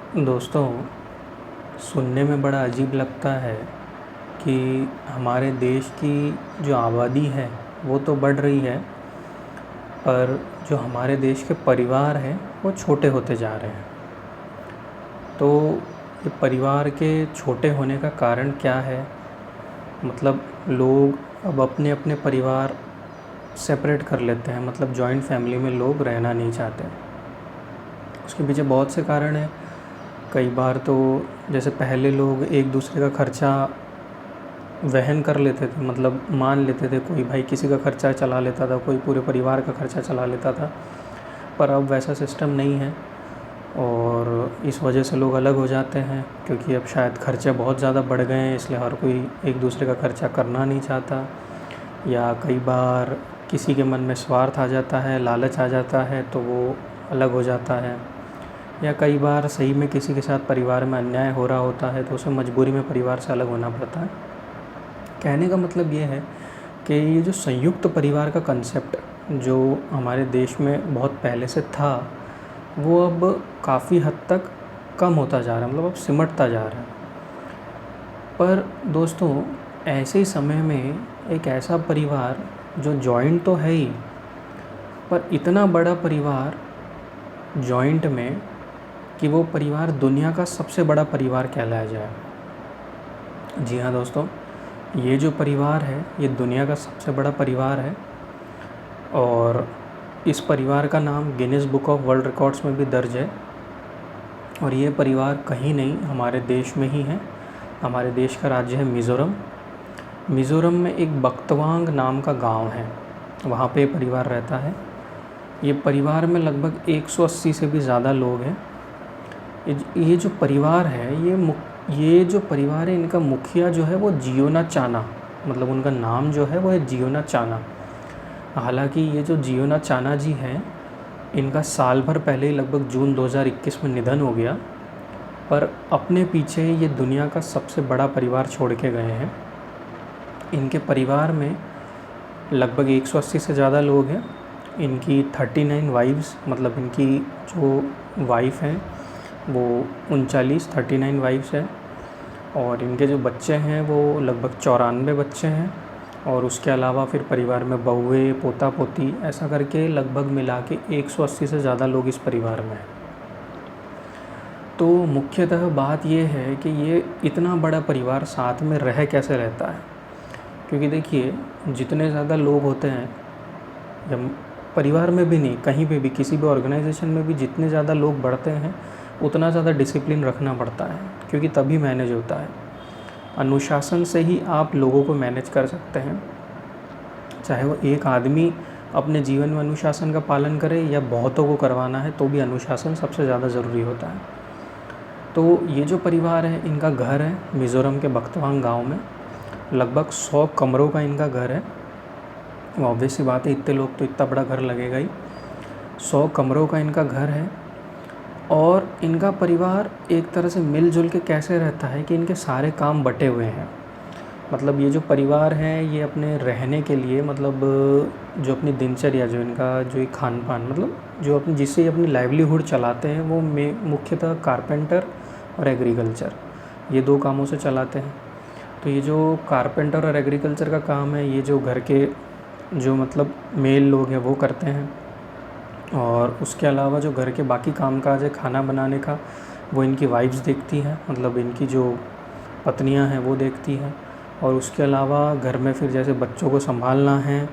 दोस्तों, सुनने में बड़ा अजीब लगता है कि हमारे देश की जो आबादी है वो तो बढ़ रही है, पर जो हमारे देश के परिवार हैं वो छोटे होते जा रहे हैं। तो ये परिवार के छोटे होने का कारण क्या है? मतलब लोग अब अपने अपने परिवार सेपरेट कर लेते हैं, मतलब जॉइंट फैमिली में लोग रहना नहीं चाहते। उसके पीछे बहुत से कारण हैं। कई बार तो जैसे पहले लोग एक दूसरे का खर्चा वहन कर लेते थे, मतलब मान लेते थे, कोई भाई किसी का खर्चा चला लेता था, कोई पूरे परिवार का खर्चा चला लेता था। पर अब वैसा सिस्टम नहीं है और इस वजह से लोग अलग हो जाते हैं, क्योंकि अब शायद खर्चे बहुत ज़्यादा बढ़ गए हैं, इसलिए हर कोई एक दूसरे का खर्चा करना नहीं चाहता। या कई बार किसी के मन में स्वार्थ आ जाता है, लालच आ जाता है, तो वो अलग हो जाता है। या कई बार सही में किसी के साथ परिवार में अन्याय हो रहा होता है, तो उसे मजबूरी में परिवार से अलग होना पड़ता है। कहने का मतलब ये है कि ये जो संयुक्त परिवार का कंसेप्ट जो हमारे देश में बहुत पहले से था, वो अब काफ़ी हद तक कम होता जा रहा है, मतलब अब सिमटता जा रहा है। पर दोस्तों, ऐसे ही समय में एक ऐसा परिवार जो जॉइंट तो है ही, पर इतना बड़ा परिवार जॉइंट में कि वो परिवार दुनिया का सबसे बड़ा परिवार कहलाया जाए। जी हाँ दोस्तों, ये जो परिवार है ये दुनिया का सबसे बड़ा परिवार है और इस परिवार का नाम Guinness book of world records में भी दर्ज है। और ये परिवार कहीं नहीं, हमारे देश में ही है। हमारे देश का राज्य है मिज़ोरम। मिज़ोरम में एक बक्तवांग नाम का गांव है, वहाँ पे परिवार रहता है। ये परिवार में लगभग 180 से भी ज़्यादा लोग हैं। ये जो परिवार है, ये जो परिवार है, इनका मुखिया जो है वो जियोना चाना, मतलब उनका नाम जो है वो है जियोना चाना। हालांकि ये जो जियोना चाना जी हैं, इनका साल भर पहले ही लगभग जून 2021 में निधन हो गया, पर अपने पीछे ये दुनिया का सबसे बड़ा परिवार छोड़ के गए हैं। इनके परिवार में लगभग 180 से ज़्यादा लोग हैं। इनकी 39 वाइफ्स, मतलब इनकी जो वाइफ हैं वो 39 वाइफ्स हैं। और इनके जो बच्चे हैं वो लगभग 94 बच्चे हैं। और उसके अलावा फिर परिवार में बहुएँ, पोता पोती, ऐसा करके लगभग मिला के 180 से ज़्यादा लोग इस परिवार में हैं। तो मुख्यतः बात ये है कि ये इतना बड़ा परिवार साथ में रह कैसे रहता है, क्योंकि देखिए, जितने ज़्यादा लोग होते हैं, या परिवार में भी नहीं, कहीं पे भी, किसी भी ऑर्गेनाइजेशन में भी जितने ज़्यादा लोग बढ़ते हैं उतना ज़्यादा डिसिप्लिन रखना पड़ता है, क्योंकि तभी मैनेज होता है। अनुशासन से ही आप लोगों को मैनेज कर सकते हैं। चाहे वो एक आदमी अपने जीवन में अनुशासन का पालन करे या बहुतों को करवाना है, तो भी अनुशासन सबसे ज़्यादा ज़रूरी होता है। तो ये जो परिवार है, इनका घर है मिज़ोरम के बक्तवांग गांव में। लगभग 100 कमरों का इनका घर है। ऑब्वियस सी बात है, इतने लोग तो इतना बड़ा घर लगेगा ही। 100 कमरों का इनका घर है। और इनका परिवार एक तरह से मिलजुल के कैसे रहता है कि इनके सारे काम बटे हुए हैं। मतलब ये जो परिवार है, ये अपने रहने के लिए, मतलब जो अपनी दिनचर्या, जो इनका जो एक खान पान, मतलब जो अपनी जिससे ये अपनी लाइवलीहुड चलाते हैं, वो मुख्यतः कारपेंटर और एग्रीकल्चर, ये दो कामों से चलाते हैं। तो ये जो कारपेंटर और एग्रीकल्चर का काम है, ये जो घर के जो मतलब मेल लोग हैं वो करते हैं। और उसके अलावा जो घर के बाकी कामकाज है खाना बनाने का, वो इनकी वाइफ्स देखती हैं, मतलब इनकी जो पत्नियां हैं वो देखती हैं। और उसके अलावा घर में फिर जैसे बच्चों को संभालना है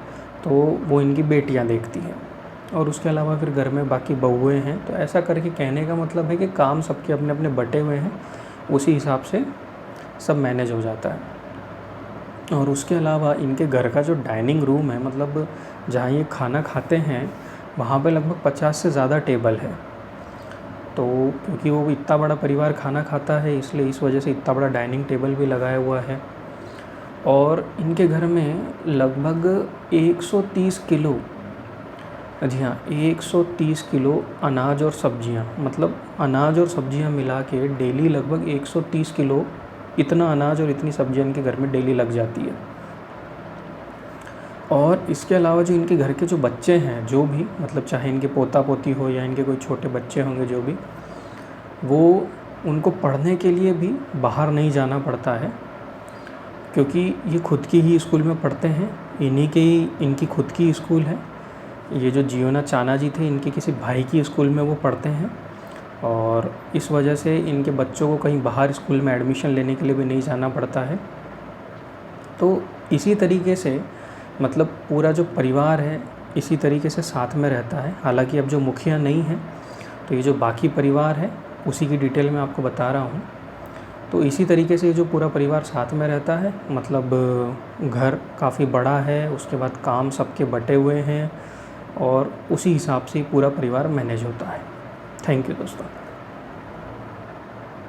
तो वो इनकी बेटियां देखती हैं। और उसके अलावा फिर घर में बाकी बहुएँ हैं। तो ऐसा करके कहने का मतलब है कि काम सबके अपने अपने बटे हुए हैं, उसी हिसाब से सब मैनेज हो जाता है। और उसके अलावा इनके घर का जो डाइनिंग रूम है, मतलब जहाँ ये खाना खाते हैं, वहाँ पे लगभग 50 से ज़्यादा टेबल है। तो क्योंकि वो इतना बड़ा परिवार खाना खाता है, इसलिए इस वजह से इतना बड़ा डाइनिंग टेबल भी लगाया हुआ है। और इनके घर में लगभग 130 किलो, जी हाँ, 130 किलो अनाज और सब्जियाँ, मतलब अनाज और सब्जियाँ मिला के डेली लगभग 130 किलो, इतना अनाज और इतनी सब्जियाँ इनके घर में डेली लग जाती है। और इसके अलावा जो इनके घर के जो बच्चे हैं, जो भी, मतलब चाहे इनके पोता पोती हो या इनके कोई छोटे बच्चे होंगे, जो भी, वो उनको पढ़ने के लिए भी बाहर नहीं जाना पड़ता है, क्योंकि ये खुद की ही स्कूल में पढ़ते हैं। इनकी खुद की स्कूल है। ये जो जियोना चाना जी थे, इनके किसी भाई की स्कूल में वो पढ़ते हैं, और इस वजह से इनके बच्चों को कहीं बाहर स्कूल में एडमिशन लेने के लिए भी नहीं जाना पड़ता है। तो इसी तरीके से मतलब पूरा जो परिवार है इसी तरीके से साथ में रहता है। हालांकि अब जो मुखिया नहीं है, तो ये जो बाकी परिवार है उसी की डिटेल में आपको बता रहा हूँ। तो इसी तरीके से ये जो पूरा परिवार साथ में रहता है, मतलब घर काफ़ी बड़ा है, उसके बाद काम सबके बँटे हुए हैं, और उसी हिसाब से पूरा परिवार मैनेज होता है। थैंक यू दोस्तों।